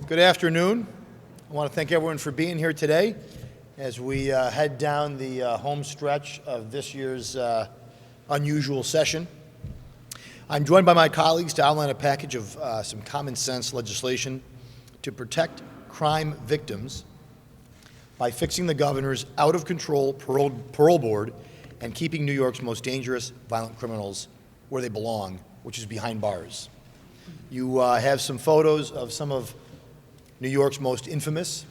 Good afternoon. I want to thank everyone for being here today as we head down the home stretch of this year's unusual session. I'm joined by my colleagues to outline a package of some common sense legislation to protect crime victims by fixing the governor's out-of-control parole board and keeping New York's most dangerous violent criminals where they belong, which is behind bars. You have some photos of some of New York's most infamous.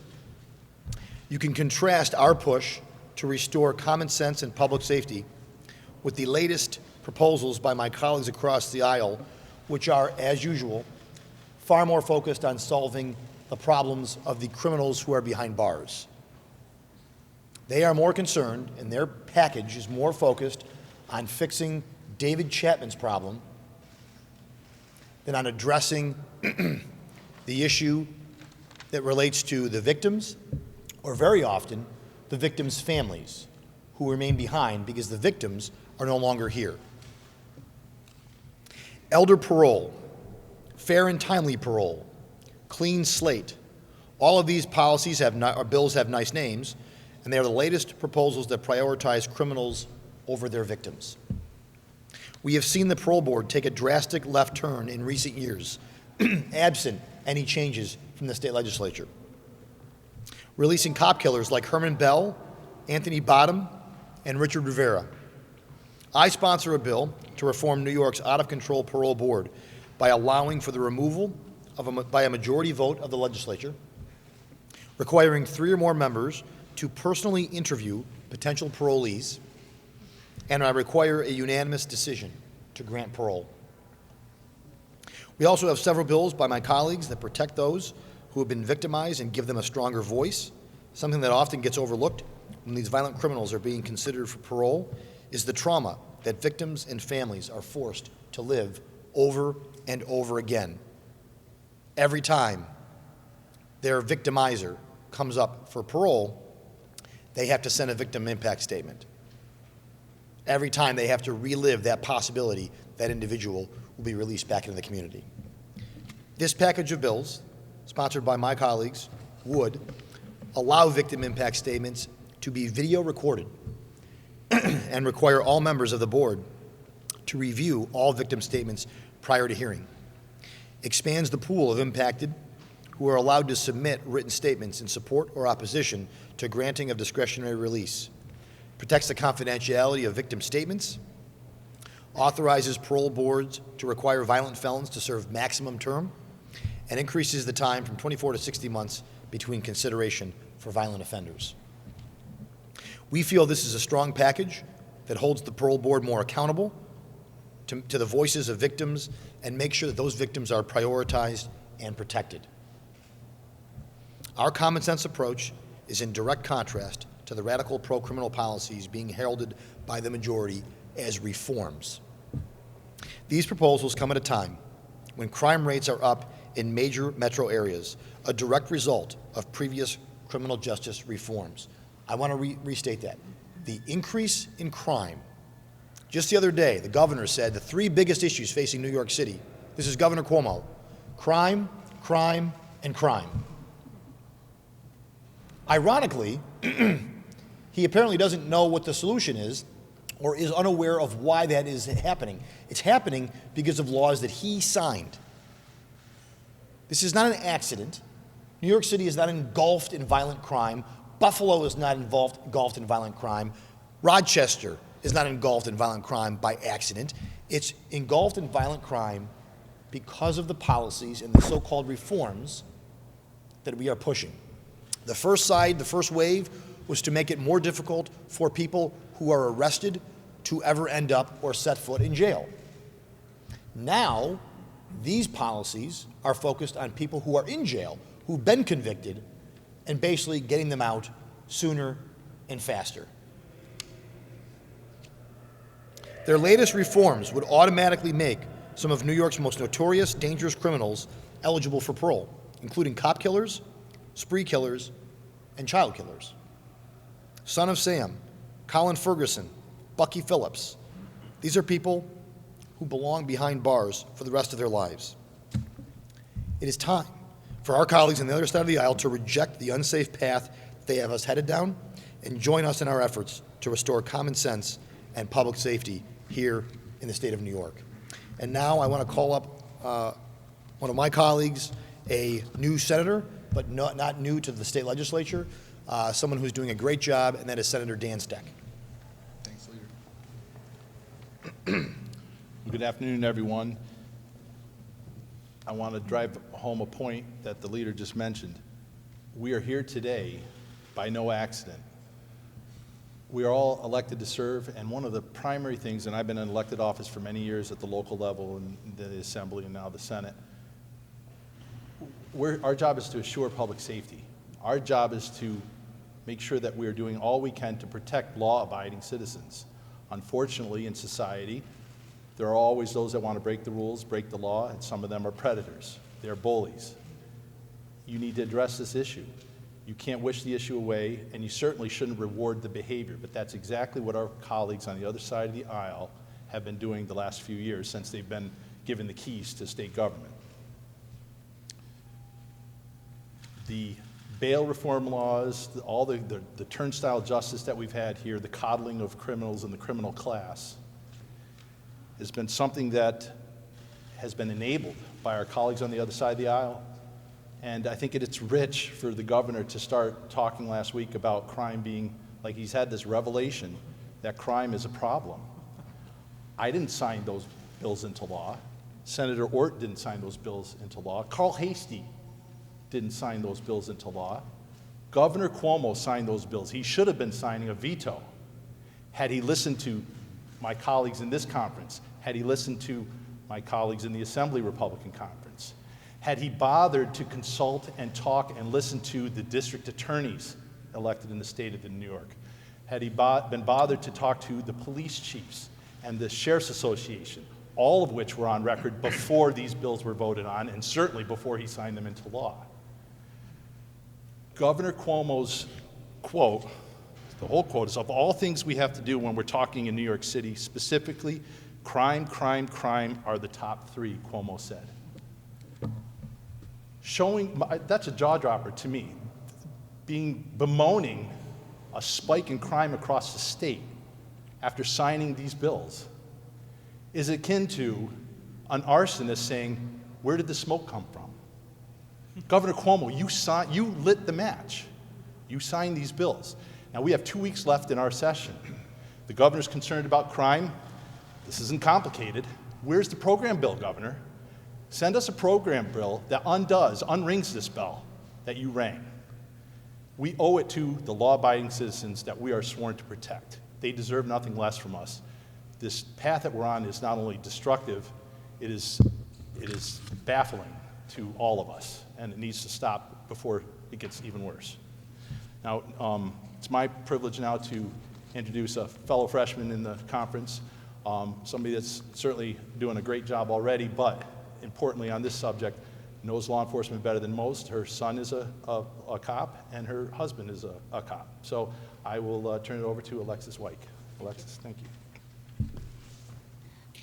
You can contrast our push to restore common sense and public safety with the latest proposals by my colleagues across the aisle, which are, as usual, far more focused on solving the problems of the criminals who are behind bars. They are more concerned, and their package is more focused on fixing David Chapman's problem than on addressing the issue that relates to the victims, or very often, the victims' families, who remain behind because the victims are no longer here. Elder parole, fair and timely parole, clean slate. All of these policies or bills have nice names, and they are the latest proposals that prioritize criminals over their victims. We have seen the parole board take a drastic left turn in recent years, absent any changes from the state legislature. Releasing cop killers like Herman Bell, Anthony Bottom, and Richard Rivera. I sponsor a bill to reform New York's out-of-control parole board by allowing for the removal by a majority vote of the legislature, requiring 3 or more members to personally interview potential parolees, and I require a unanimous decision to grant parole. We also have several bills by my colleagues that protect those who have been victimized and give them a stronger voice. Something that often gets overlooked when these violent criminals are being considered for parole is the trauma that victims and families are forced to live over and over again. Every time their victimizer comes up for parole, they have to send a victim impact statement. Every time they have to relive that possibility that individual will be released back into the community. This package of bills, sponsored by my colleagues, would allow victim impact statements to be video recorded and require all members of the board to review all victim statements prior to hearing. Expands the pool of impacted who are allowed to submit written statements in support or opposition to granting of discretionary release. Protects the confidentiality of victim statements, authorizes parole boards to require violent felons to serve maximum term, and increases the time from 24 to 60 months between consideration for violent offenders. We feel this is a strong package that holds the parole board more accountable to the voices of victims and makes sure that those victims are prioritized and protected. Our common sense approach is in direct contrast to the radical pro-criminal policies being heralded by the majority as reforms. These proposals come at a time when crime rates are up in major metro areas, a direct result of previous criminal justice reforms. I want to restate that. The increase in crime, just the other day, the governor said the 3 biggest issues facing New York City, this is Governor Cuomo, crime, crime, and crime. Ironically, he apparently doesn't know what the solution is or is unaware of why that is happening. It's happening because of laws that he signed. This is not an accident. New York City is not engulfed in violent crime. Buffalo is not engulfed in violent crime. Rochester is not engulfed in violent crime by accident. It's engulfed in violent crime because of the policies and the so-called reforms that we are pushing. The first wave was to make it more difficult for people who are arrested to ever end up or set foot in jail. Now, these policies are focused on people who are in jail, who've been convicted, and basically getting them out sooner and faster. Their latest reforms would automatically make some of New York's most notorious, dangerous criminals eligible for parole, including cop killers, spree killers, and child killers. Son of Sam, Colin Ferguson, Bucky Phillips. These are people who belong behind bars for the rest of their lives. It is time for our colleagues on the other side of the aisle to reject the unsafe path they have us headed down and join us in our efforts to restore common sense and public safety here in the state of New York. And now I want to call up one of my colleagues, a new senator, but not new to the state legislature, someone who's doing a great job, and that is Senator Dan Steck. Thanks, Leader. Good afternoon, everyone. I want to drive home a point that the leader just mentioned. We are here today by no accident. We are all elected to serve, and one of the primary things, and I've been in elected office for many years at the local level and the Assembly and now the Senate, our job is to assure public safety. Our job is to make sure that we are doing all we can to protect law-abiding citizens. Unfortunately, in society, there are always those that want to break the rules, break the law, and some of them are predators. They're bullies. You need to address this issue. You can't wish the issue away, and you certainly shouldn't reward the behavior, but that's exactly what our colleagues on the other side of the aisle have been doing the last few years since they've been given the keys to state government. The bail reform laws, all the turnstile justice that we've had here, the coddling of criminals in the criminal class, has been something that has been enabled by our colleagues on the other side of the aisle. And I think it's rich for the governor to start talking last week about crime being, like he's had this revelation that crime is a problem. I didn't sign those bills into law. Senator Ort didn't sign those bills into law. Carl Hastie didn't sign those bills into law. Governor Cuomo signed those bills. He should have been signing a veto had he listened to my colleagues in this conference, had he listened to my colleagues in the Assembly Republican Conference, had he bothered to consult and talk and listen to the district attorneys elected in the state of New York, had he been bothered to talk to the police chiefs and the Sheriff's Association, all of which were on record before these bills were voted on, and certainly before he signed them into law. Governor Cuomo's quote, the whole quote is, "Of all things we have to do when we're talking in New York City, specifically, crime, crime, crime are the top three," Cuomo said. That's a jaw dropper to me. Bemoaning a spike in crime across the state after signing these bills is akin to an arsonist saying, "Where did the smoke come from?" Governor Cuomo, you lit the match. You signed these bills. Now we have 2 weeks left in our session. The governor's concerned about crime. This isn't complicated. Where's the program bill, Governor? Send us a program bill that unrings this bell that you rang. We owe it to the law-abiding citizens that we are sworn to protect. They deserve nothing less from us. This path that we're on is not only destructive, it is baffling to all of us, and it needs to stop before it gets even worse. Now, it's my privilege now to introduce a fellow freshman in the conference, somebody that's certainly doing a great job already, but importantly on this subject, knows law enforcement better than most. Her son is a cop, and her husband is a cop. So I will turn it over to Alexis Wyke. Alexis, thank you.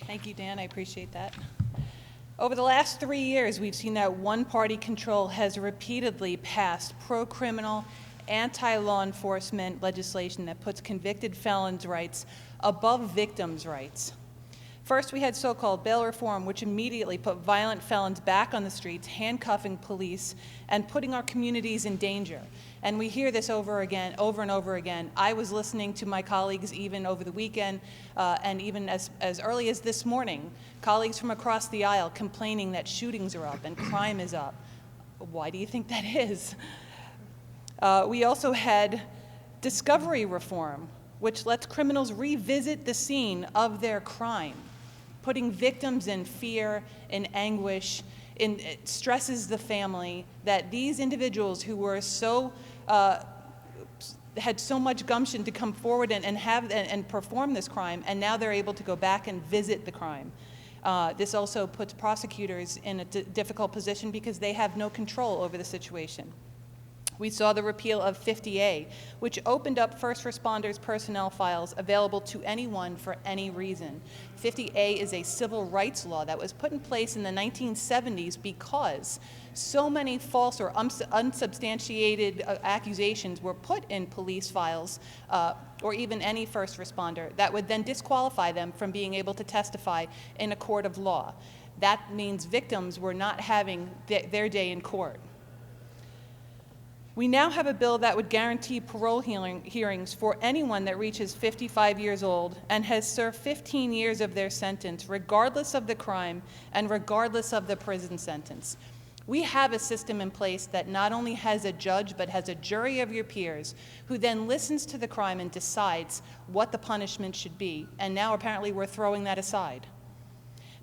Thank you, Dan. I appreciate that. Over the last 3 years, we've seen that one-party control has repeatedly passed pro-criminal, anti-law enforcement legislation that puts convicted felons' rights above victims' rights. First, we had so-called bail reform, which immediately put violent felons back on the streets, handcuffing police, and putting our communities in danger. And we hear this over and over again. I was listening to my colleagues even over the weekend, and even as early as this morning, colleagues from across the aisle complaining that shootings are up and crime is up. Why do you think that is? We also had discovery reform, which lets criminals revisit the scene of their crime, putting victims in fear, in anguish. It stresses the family that these individuals who were had so much gumption to come forward and perform this crime, and now they're able to go back and visit the crime. This also puts prosecutors in a difficult position because they have no control over the situation. We saw the repeal of 50A, which opened up first responders' personnel files available to anyone for any reason. 50A is a civil rights law that was put in place in the 1970s because so many false or unsubstantiated accusations were put in police files or even any first responder that would then disqualify them from being able to testify in a court of law. That means victims were not having their day in court. We now have a bill that would guarantee parole hearings for anyone that reaches 55 years old and has served 15 years of their sentence, regardless of the crime and regardless of the prison sentence. We have a system in place that not only has a judge, but has a jury of your peers who then listens to the crime and decides what the punishment should be. And now apparently we're throwing that aside.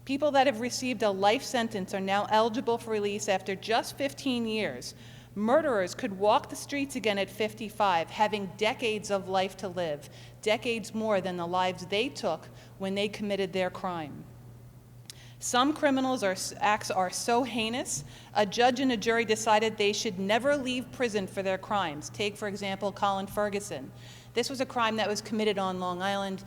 People that have received a life sentence are now eligible for release after just 15 years. Murderers could walk the streets again at 55, having decades of life to live, decades more than the lives they took when they committed their crime. Some criminals' acts are so heinous, a judge and a jury decided they should never leave prison for their crimes. Take, for example, Colin Ferguson. This was a crime that was committed on Long Island,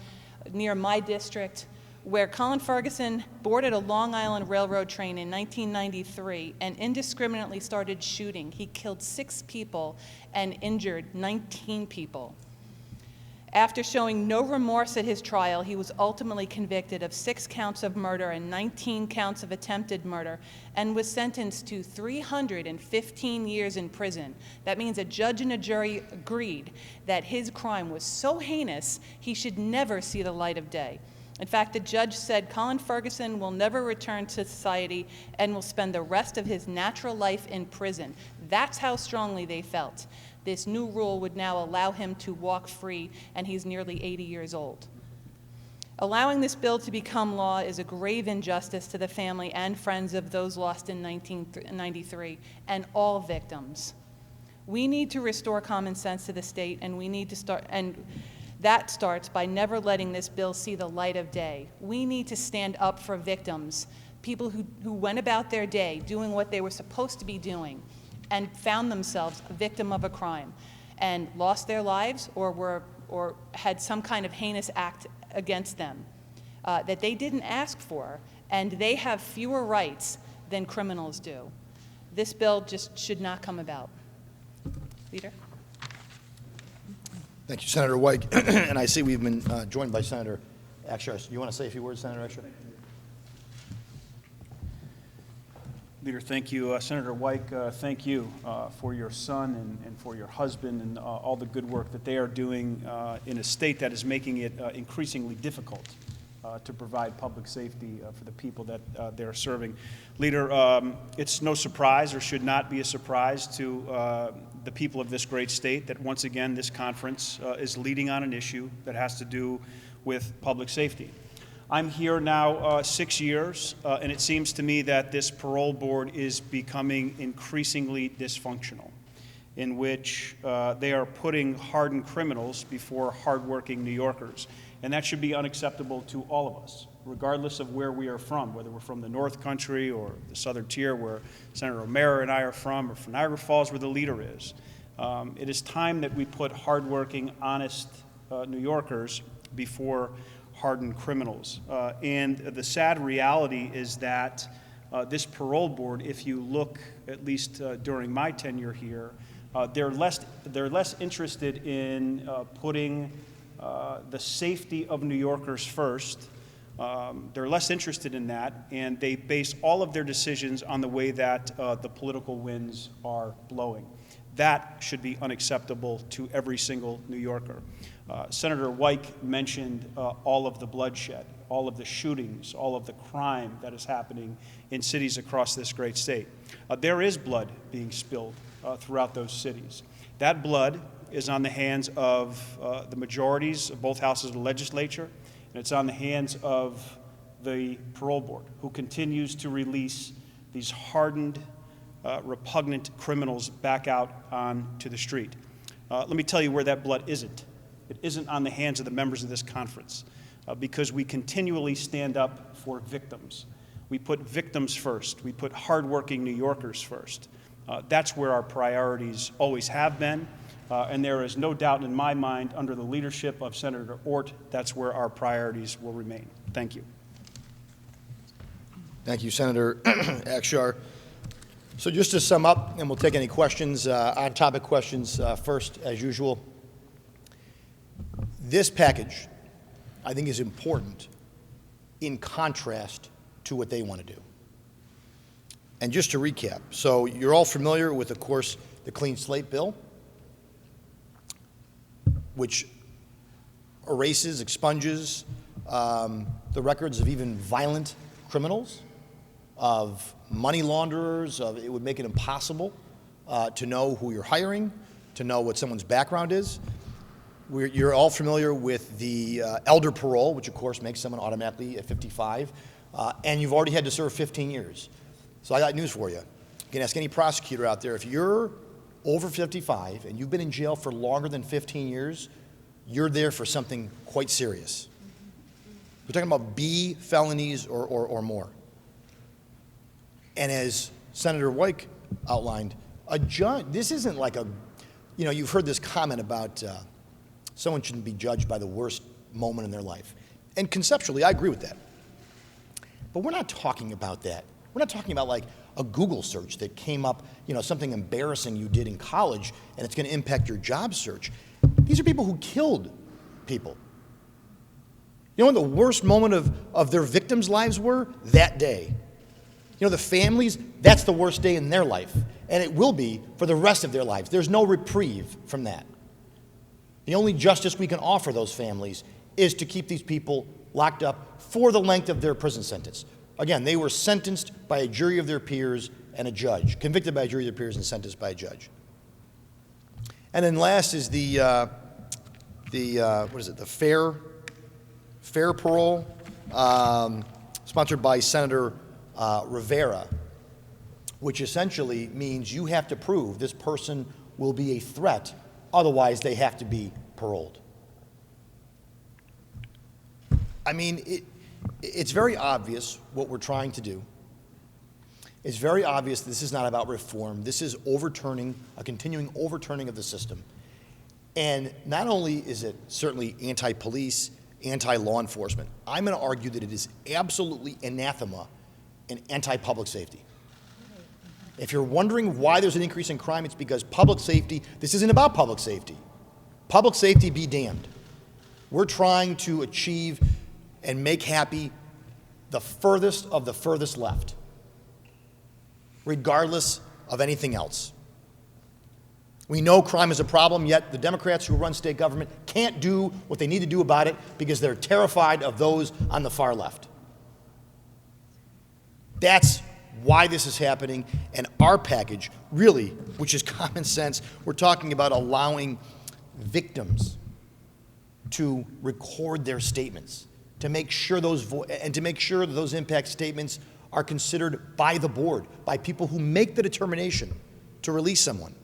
near my district, where Colin Ferguson boarded a Long Island Railroad train in 1993 and indiscriminately started shooting. He killed 6 people and injured 19 people. After showing no remorse at his trial, he was ultimately convicted of 6 counts of murder and 19 counts of attempted murder and was sentenced to 315 years in prison. That means a judge and a jury agreed that his crime was so heinous he should never see the light of day. In fact, the judge said Colin Ferguson will never return to society and will spend the rest of his natural life in prison. That's how strongly they felt. This new rule would now allow him to walk free, and he's nearly 80 years old. Allowing this bill to become law is a grave injustice to the family and friends of those lost in 1993 and all victims. We need to restore common sense to the state, and we need to start, and that starts by never letting this bill see the light of day. We need to stand up for victims, people who went about their day doing what they were supposed to be doing and found themselves a victim of a crime and lost their lives or had some kind of heinous act against them that they didn't ask for, and they have fewer rights than criminals do. This bill just should not come about. Leader? Thank you, Senator White. And I see we've been joined by Senator Akshar. You want to say a few words, Senator Akshar? Leader, thank you. Senator White, thank you for your son and for your husband and all the good work that they are doing in a state that is making it increasingly difficult to provide public safety for the people that they're serving. Leader, it's no surprise or should not be a surprise to the people of this great state that once again this conference is leading on an issue that has to do with public safety. I'm here now 6 years, and it seems to me that this parole board is becoming increasingly dysfunctional, in which they are putting hardened criminals before hardworking New Yorkers. And that should be unacceptable to all of us, regardless of where we are from, whether we're from the North Country or the Southern Tier, where Senator O'Mara and I are from, or from Niagara Falls, where the leader is. It is time that we put hardworking, honest New Yorkers before hardened criminals. And the sad reality is that this parole board, if you look at least during my tenure here, they're less interested in putting the safety of New Yorkers first. They're less interested in that, and they base all of their decisions on the way that the political winds are blowing. That should be unacceptable to every single New Yorker. Senator White mentioned all of the bloodshed, all of the shootings, all of the crime that is happening in cities across this great state. There is blood being spilled throughout those cities. That blood is on the hands of the majorities of both houses of the legislature, and it's on the hands of the parole board, who continues to release these hardened, repugnant criminals back out onto the street. Let me tell you where that blood isn't. It isn't on the hands of the members of this conference, because we continually stand up for victims. We put victims first. We put hardworking New Yorkers first. That's where our priorities always have been, and there is no doubt in my mind, under the leadership of Senator Ort, that's where our priorities will remain. Thank you. Thank you, Senator Akshar. So just to sum up, and we'll take any questions, on-topic questions first, as usual. This package, I think, is important in contrast to what they want to do. And just to recap, so you're all familiar with, of course, the Clean Slate Bill, which erases, expunges the records of even violent criminals, of money launderers. It would make it impossible to know who you're hiring, to know what someone's background is. You're all familiar with the elder parole, which of course makes someone automatically at 55, and you've already had to serve 15 years. So I got news for you. You can ask any prosecutor out there, if you're over 55 and you've been in jail for longer than 15 years, you're there for something quite serious. We're talking about B felonies or more. And as Senator White outlined, a judge, this isn't like a, you know, you've heard this comment about someone shouldn't be judged by the worst moment in their life. And conceptually, I agree with that. But we're not talking about that. We're not talking about like a Google search that came up, you know, something embarrassing you did in college and it's going to impact your job search. These are people who killed people. You know what the worst moment of their victims' lives were? That day. You know, the families, that's the worst day in their life. And it will be for the rest of their lives. There's no reprieve from that. The only justice we can offer those families is to keep these people locked up for the length of their prison sentence. Again, they were sentenced by a jury of their peers and a judge, convicted by a jury of their peers and sentenced by a judge. And then last is the fair parole, sponsored by Senator Rivera, which essentially means you have to prove this person will be a threat, otherwise they have to be paroled. I mean, it's very obvious what we're trying to do. It's very obvious this is not about reform. This is overturning, a continuing overturning of the system. And not only is it certainly anti-police, anti-law enforcement, I'm going to argue that it is absolutely anathema and anti-public safety. If you're wondering why there's an increase in crime, it's because public safety, this isn't about public safety. Public safety be damned. We're trying to achieve and make happy the furthest of the furthest left, regardless of anything else. We know crime is a problem, yet the Democrats who run state government can't do what they need to do about it because they're terrified of those on the far left. That's why this is happening, and our package, really, which is common sense, we're talking about allowing victims to record their statements, to make sure that those impact statements are considered by the board, by people who make the determination to release someone.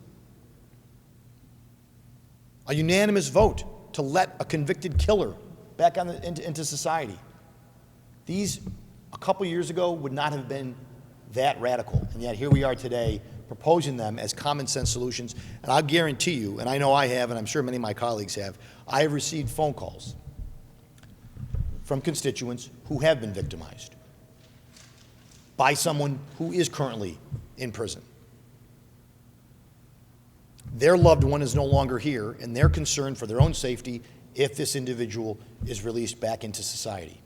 A unanimous vote to let a convicted killer back into society. These, a couple years ago, would not have been that radical, and yet here we are today proposing them as common sense solutions. And I'll guarantee you, and I know I have, and I'm sure many of my colleagues have, I have received phone calls from constituents who have been victimized by someone who is currently in prison. Their loved one is no longer here, and they're concerned for their own safety if this individual is released back into society.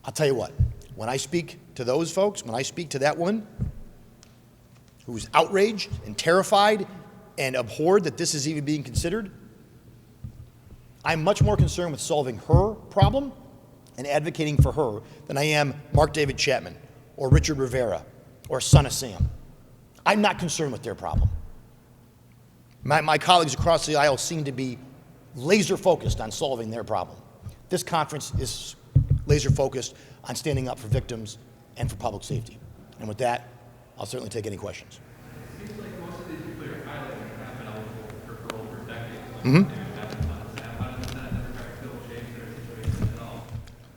I'll tell you what, when I speak to those folks, when I speak to that woman who's outraged and terrified and abhorred that this is even being considered, I'm much more concerned with solving her problem and advocating for her than I am Mark David Chapman or Richard Rivera or Son of Sam. I'm not concerned with their problem. My colleagues across the aisle seem to be laser focused on solving their problem. This conference is laser focused on standing up for victims and for public safety. And with that, I'll certainly take any questions. It seems like most of these people you're highlighting have been eligible for parole for decades. Mm-hmm. How does that Democratic bill change their situation at all?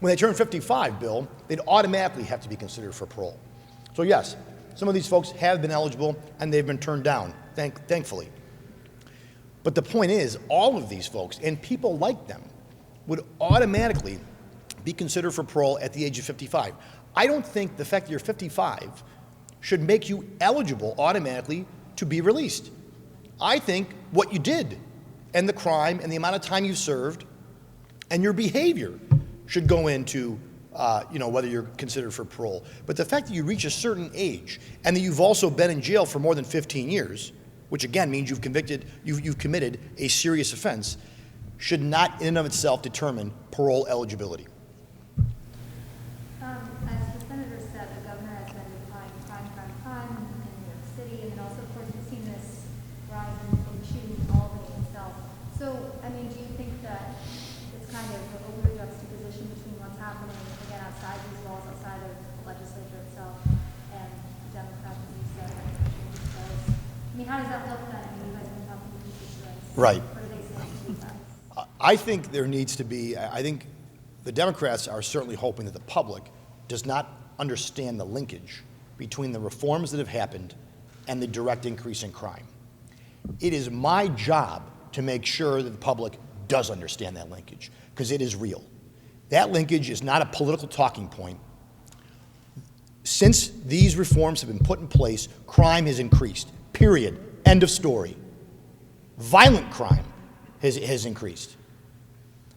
When they turn 55, Bill, they'd automatically have to be considered for parole. So yes, some of these folks have been eligible and they've been turned down, thankfully. But the point is, all of these folks, and people like them, would automatically be considered for parole at the age of 55. I don't think the fact that you're 55 should make you eligible automatically to be released. I think what you did and the crime and the amount of time you served and your behavior should go into whether you're considered for parole. But the fact that you reach a certain age and that you've also been in jail for more than 15 years, which again means you've committed a serious offense, should not in and of itself determine parole eligibility. As the senator said, the governor has been defying crime in New York City, and then also, of course, we've seen this rise in shootings in Albany itself. So, I mean, do you think that it's kind of a weird juxtaposition between what's happening, again, outside these walls, outside of the legislature itself, and the Democrats, as you said, that I mean, how does that look then? I mean, you guys have been talking to constituents. Right. What are they saying to you guys? I think there needs to be, I think the Democrats are certainly hoping that the public does not understand the linkage between the reforms that have happened and the direct increase in crime. It is my job to make sure that the public does understand that linkage, because it is real. That linkage is not a political talking point. Since these reforms have been put in place, crime has increased, period, end of story. Violent crime has increased.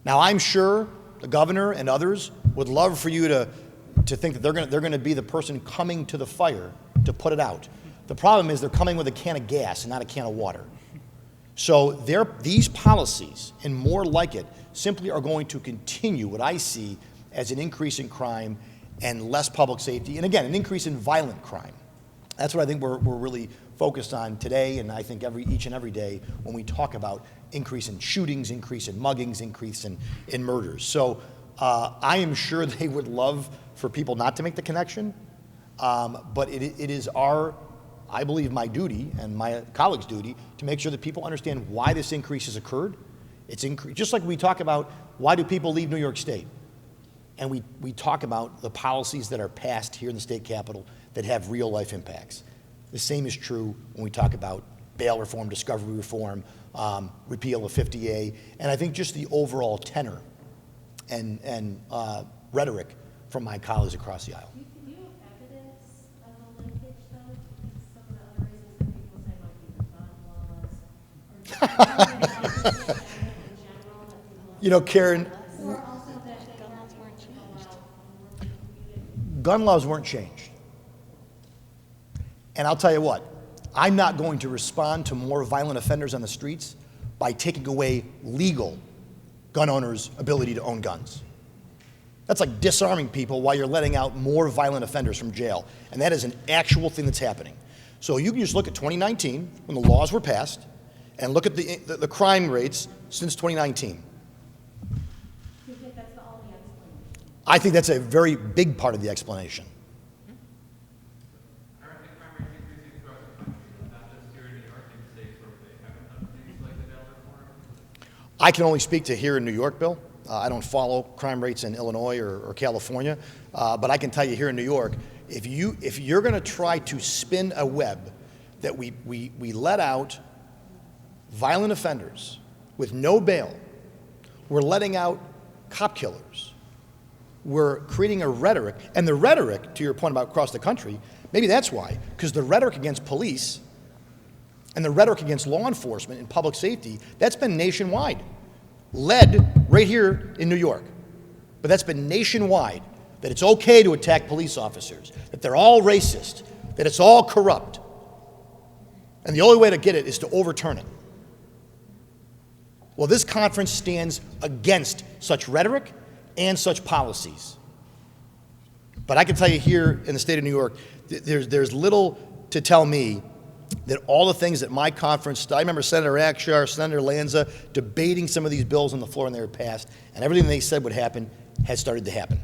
Now, I'm sure the governor and others would love for you to think that they're going to be the person coming to the fire to put it out. The problem is they're coming with a can of gas and not a can of water. So these policies, and more like it, simply are going to continue what I see as an increase in crime and less public safety, and again, an increase in violent crime. That's what I think we're really focused on today, and I think each and every day when we talk about increase in shootings, increase in muggings, increase in murders. So I am sure they would love for people not to make the connection, but it is I believe my duty and my colleagues' duty to make sure that people understand why this increase has occurred. It's just like we talk about why do people leave New York State, and we talk about the policies that are passed here in the state capitol that have real life impacts. The same is true when we talk about bail reform, discovery reform, repeal of 50A, and I think just the overall tenor and rhetoric from my colleagues across the aisle. Do you have evidence of the linkage, though? Some of the other reasons that people say might be the gun laws, or just in general, that people... You know, Karen, Or also that they Gun laws weren't changed. gun laws weren't changed. And I'll tell you what, I'm not going to respond to more violent offenders on the streets by taking away legal gun owners' ability to own guns. That's like disarming people while you're letting out more violent offenders from jail. And that is an actual thing that's happening. So you can just look at 2019, when the laws were passed, and look at the crime rates since 2019. do you think that's the only explanation? I think that's a very big part of the explanation. Aren't the crime rates increasing throughout the country, not just here in New York, in states where they haven't done things like the bail reform? I can only speak to here in New York, Bill. I don't follow crime rates in Illinois or California, but I can tell you here in New York, if you're going to try to spin a web that we let out violent offenders with no bail, we're letting out cop killers, we're creating a rhetoric, and the rhetoric, to your point about across the country, maybe that's why, because the rhetoric against police and the rhetoric against law enforcement and public safety, that's been nationwide. Led right here in New York. But that's been nationwide, that it's okay to attack police officers, that they're all racist, that it's all corrupt. And the only way to get it is to overturn it. Well, this conference stands against such rhetoric and such policies. But I can tell you here in the state of New York, there's little to tell me that all the things that my conference, I remember Senator Akshar, Senator Lanza debating some of these bills on the floor when they were passed, and everything they said would happen has started to happen.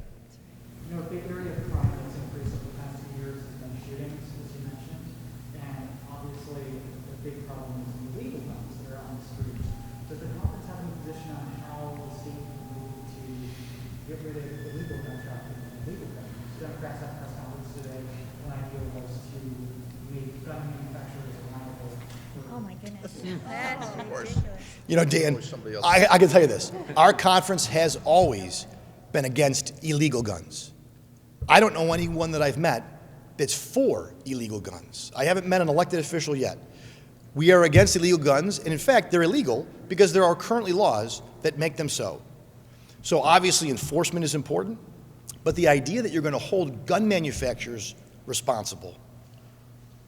You know, a big area of crime that's increased over the past few years has been shootings, as you mentioned, and obviously the big problem is the illegal guns that are on the streets. Does the conference have any position on how the state can move to get rid of illegal gun trafficking and illegal guns? Democrats have press conference today. One idea was to gun manufacturers are liable for. Oh, my goodness. That's ridiculous. You know, Dan, I can tell you this. Our conference has always been against illegal guns. I don't know anyone that I've met that's for illegal guns. I haven't met an elected official yet. We are against illegal guns, and in fact, they're illegal because there are currently laws that make them so. So obviously enforcement is important, but the idea that you're going to hold gun manufacturers responsible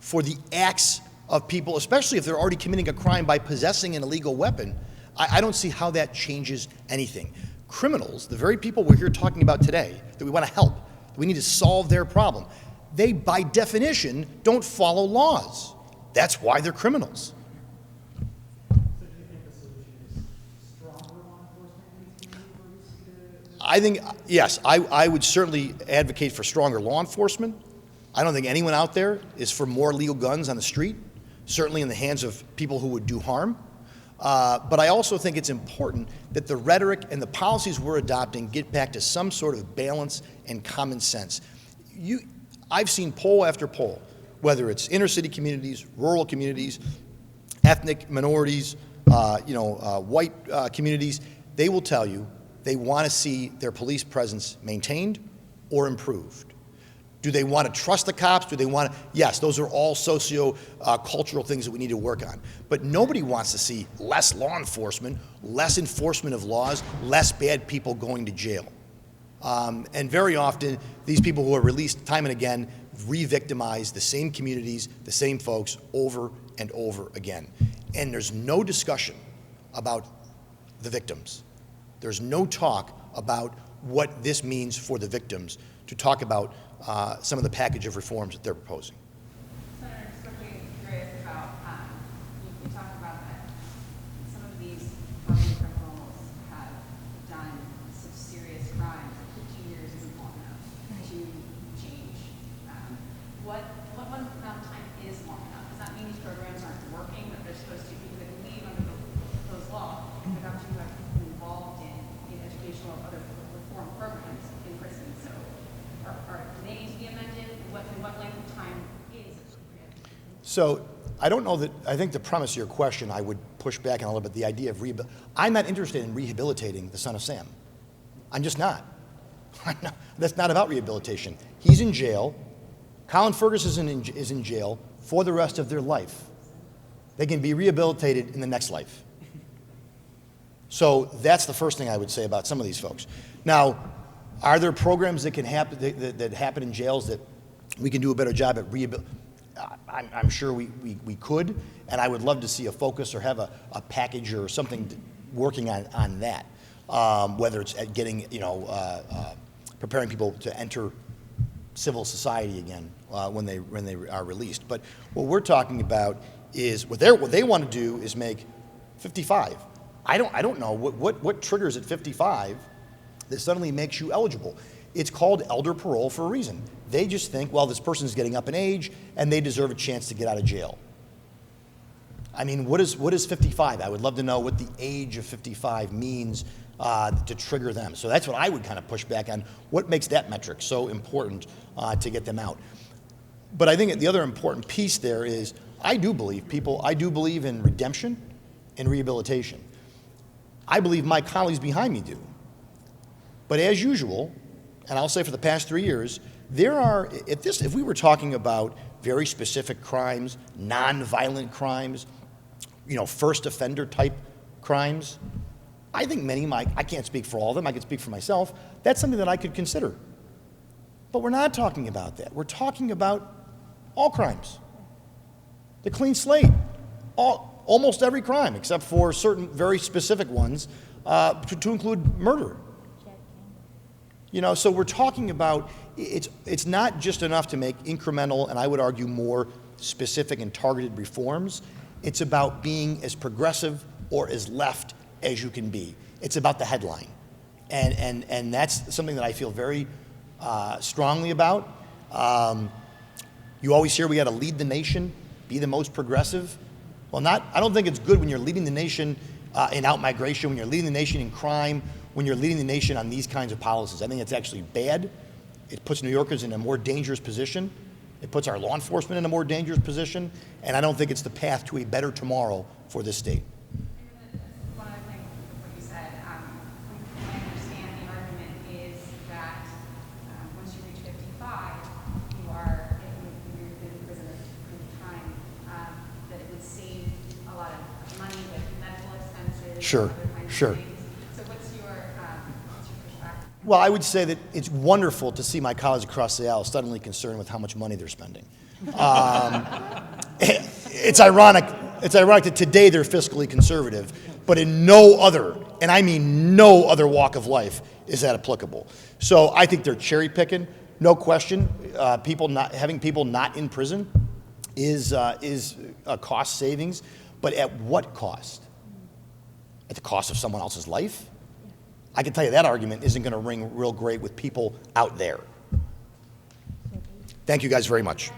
for the acts of people, especially if they're already committing a crime by possessing an illegal weapon, I don't see how that changes anything. Criminals, the very people we're here talking about today, that we want to help, that we need to solve their problem, they, by definition, don't follow laws. That's why they're criminals. So do you think the solution is stronger law enforcement in these communities? I think, yes, I would certainly advocate for stronger law enforcement. I don't think anyone out there is for more legal guns on the street, certainly in the hands of people who would do harm. But I also think it's important that the rhetoric and the policies we're adopting get back to some sort of balance and common sense. I've seen poll after poll, whether it's inner city communities, rural communities, ethnic minorities, white communities, they will tell you they want to see their police presence maintained or improved. Do they want to trust the cops? Do they want to? Yes, those are all socio-cultural things that we need to work on. But nobody wants to see less law enforcement, less enforcement of laws, less bad people going to jail. And very often, these people who are released time and again re-victimize the same communities, the same folks over and over again. And there's no discussion about the victims. There's no talk about what this means for the victims to talk about some of the package of reforms that they're proposing. Senator, just quickly curious about, you talked about that some of these hardened criminals have done such serious crimes that 15 years isn't long enough to change. What amount of time is long enough? Does that mean these programs aren't working, that they're supposed to, because they believe under the proposed law, they've actually been involved in educational or other reform programs in prison. So do they need to be amended? What length of time is appropriate? So I don't know that, I think the premise of your question, I would push back on a little bit, the idea of I'm not interested in rehabilitating the son of Sam. I'm just not. That's not about rehabilitation. He's in jail. Colin Ferguson is in jail for the rest of their life. They can be rehabilitated in the next life. So that's the first thing I would say about some of these folks. Now, are there programs that can happen that happen in jails that we can do a better job at rehabilitating? I'm sure we could, and I would love to see a focus or have a package or something working on that. Whether it's at getting, preparing people to enter civil society again when they are released. But what we're talking about is what they want to do is make 55. I don't know what triggers at 55 that suddenly makes you eligible. It's called elder parole for a reason. They just think, well, this person's getting up in age and they deserve a chance to get out of jail. I mean, what is 55? I would love to know what the age of 55 means to trigger them. So that's what I would kind of push back on. What makes that metric so important to get them out? But I think the other important piece there is I do believe in redemption and rehabilitation. I believe my colleagues behind me do. But as usual, and I'll say for the past 3 years, if we were talking about very specific crimes, non-violent crimes, first offender type crimes, I think I can't speak for all of them, I can speak for myself, that's something that I could consider. But we're not talking about that. We're talking about all crimes. The clean slate, almost every crime, except for certain very specific ones, to include murder. So we're talking about, it's not just enough to make incremental, and I would argue more specific and targeted reforms. It's about being as progressive or as left as you can be. It's about the headline. And that's something that I feel very strongly about. You always hear we got to lead the nation, be the most progressive. Well, I don't think it's good when you're leading the nation in out-migration, when you're leading the nation in crime, when you're leading the nation on these kinds of policies. I think it's actually bad. It puts New Yorkers in a more dangerous position. It puts our law enforcement in a more dangerous position, and I don't think it's the path to a better tomorrow for this state. One other thing, what you said, I understand the argument is that once you reach 55, you are, if you've been in prison for time, that it would save a lot of money with medical expenses. Sure, and other kinds sure. of things. So what's your perspective? Well, I would say that it's wonderful to see my colleagues across the aisle suddenly concerned with how much money they're spending. It's ironic. It's ironic that today they're fiscally conservative, but in no other, and I mean no other walk of life, is that applicable. So I think they're cherry picking, no question. Having people not in prison is a cost savings, but at what cost? At the cost of someone else's life? I can tell you that argument isn't going to ring real great with people out there. Thank you guys very much.